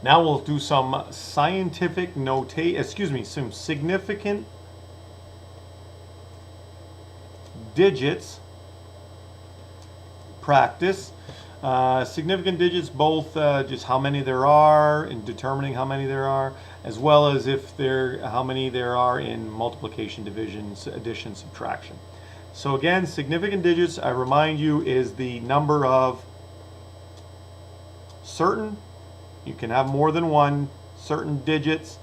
Now we'll do some scientific some significant digits practice. Significant digits, both just how many there are in determining how many there are, as well as how many there are in multiplication, division, addition, subtraction. So again, significant digits, I remind you, is the number of certain, you can have more than one, certain digits,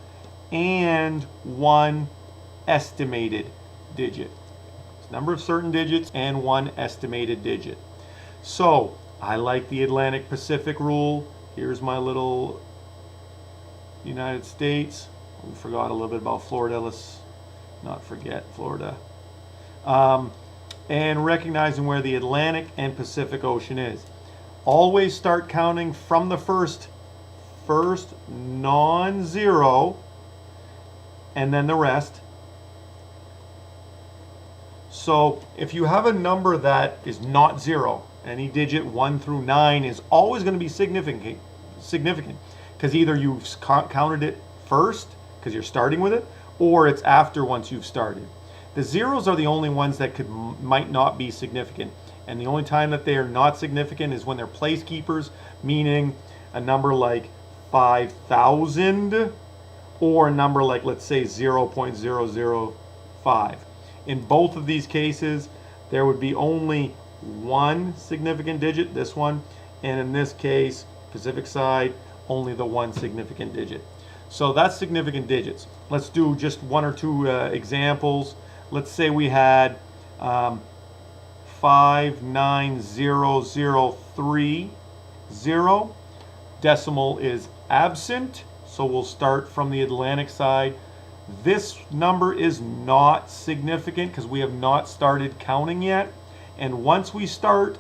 and one estimated digit. It's number of certain digits and one estimated digit. So I like the Atlantic Pacific rule. Here's my little United States. We forgot a little bit about Florida. Let's not forget Florida. And recognizing where the Atlantic and Pacific Ocean is. Always start counting from the first non-zero and then the rest. So if you have a number that is not zero, any digit 1 through 9 is always going to be significant because either you've counted it first because you're starting with it, or it's after once you've started. The zeros are the only ones that might not be significant, and the only time that they are not significant is when they're placekeepers, meaning a number like 5,000 or a number like, let's say, 0.005. In both of these cases, there would be only one significant digit, this one, and in this case, Pacific side, only the one significant digit. So that's significant digits. Let's do just one or two examples. Let's say we had 59030. Decimal is absent, so we'll start from the Atlantic side. This number is not significant because we have not started counting yet. And once we start,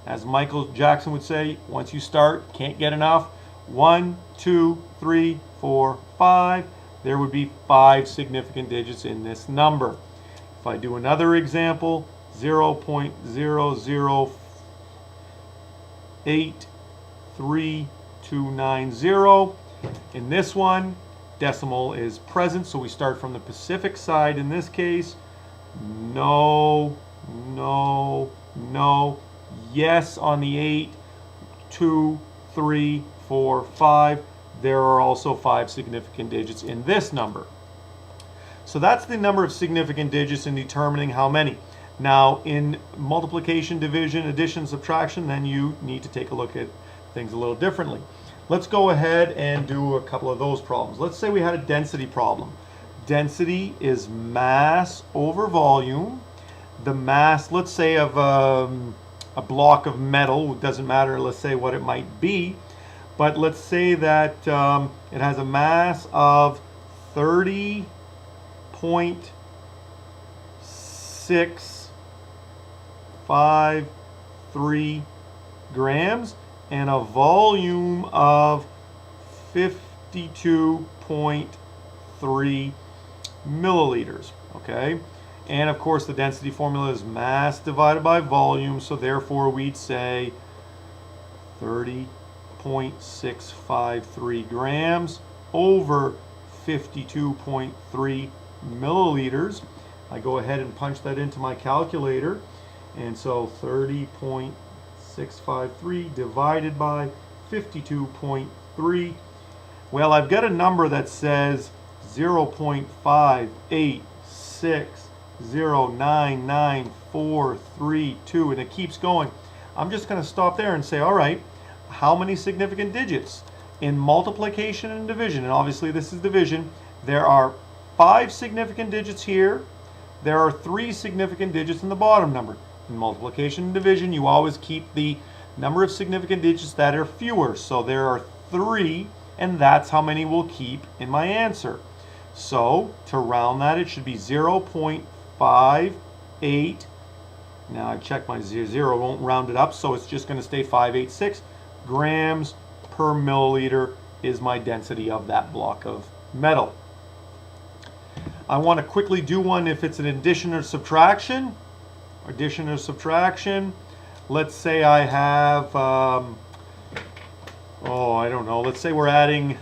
as Michael Jackson would say, once you start, can't get enough. 1, 2, 3, 4, 5. There would be 5 significant digits in this number. If I do another example, 0.0083290. In this one, decimal is present, so we start from the Pacific side in this case. No, no, no. Yes on the 8, 2, 3, 4, 5. There are also 5 significant digits in this number. So that's the number of significant digits in determining how many. Now in multiplication, division, addition, subtraction, then you need to take a look at things a little differently. Let's go ahead and do a couple of those problems. Let's say we had a density problem. Density is mass over volume. The mass, let's say, of a block of metal, it doesn't matter, let's say what it might be, but let's say that it has a mass of 30.653 grams and a volume of 52.3 milliliters, okay? And of course the density formula is mass divided by volume, so therefore we'd say 30.653 grams over 52.3 milliliters. I go ahead and punch that into my calculator, and so 30.653 divided by 52.3. Well, I've got a number that says 0.586099432, and it keeps going. I'm just going to stop there and say, all right, how many significant digits? In multiplication and division, and obviously this is division, there are 5 significant digits here. There are 3 significant digits in the bottom number. In multiplication and division, you always keep the number of significant digits that are fewer. So there are 3, and that's how many we'll keep in my answer. So to round that, it should be 0.58. Now I checked my 0, won't round it up, so it's just going to stay 586 grams per milliliter is my density of that block of metal. I want to quickly do one if it's an addition or subtraction. Addition or subtraction. Let's say I have oh, I don't know, let's say we're adding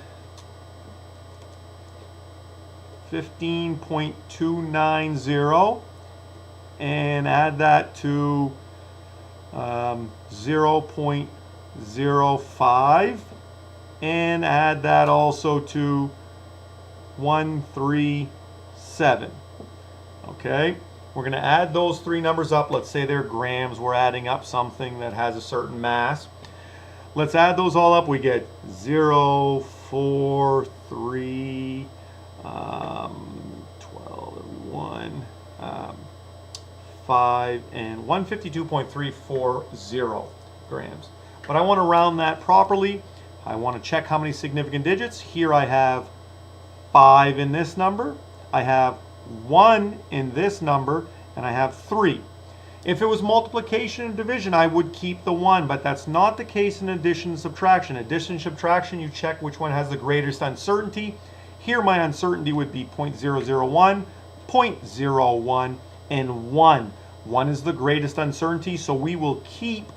15.290 and add that to 0.05 and add that also to 137. Okay, we're going to add those three numbers up. Let's say they're grams. We're adding up something that has a certain mass. Let's add those all up. We get 0, 4, 3, 12, 1, 5, and 152.340 grams. But I want to round that properly. I want to check how many significant digits. Here I have 5 in this number. I have 1 in this number, and I have 3. If it was multiplication and division, I would keep the 1, but that's not the case in addition and subtraction. Addition and subtraction, you check which one has the greatest uncertainty. Here my uncertainty would be 0.001, 0.01, and 1. 1 is the greatest uncertainty, so we will keep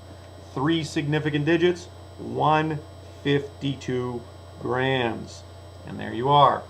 3 significant digits, 152 grams. And there you are.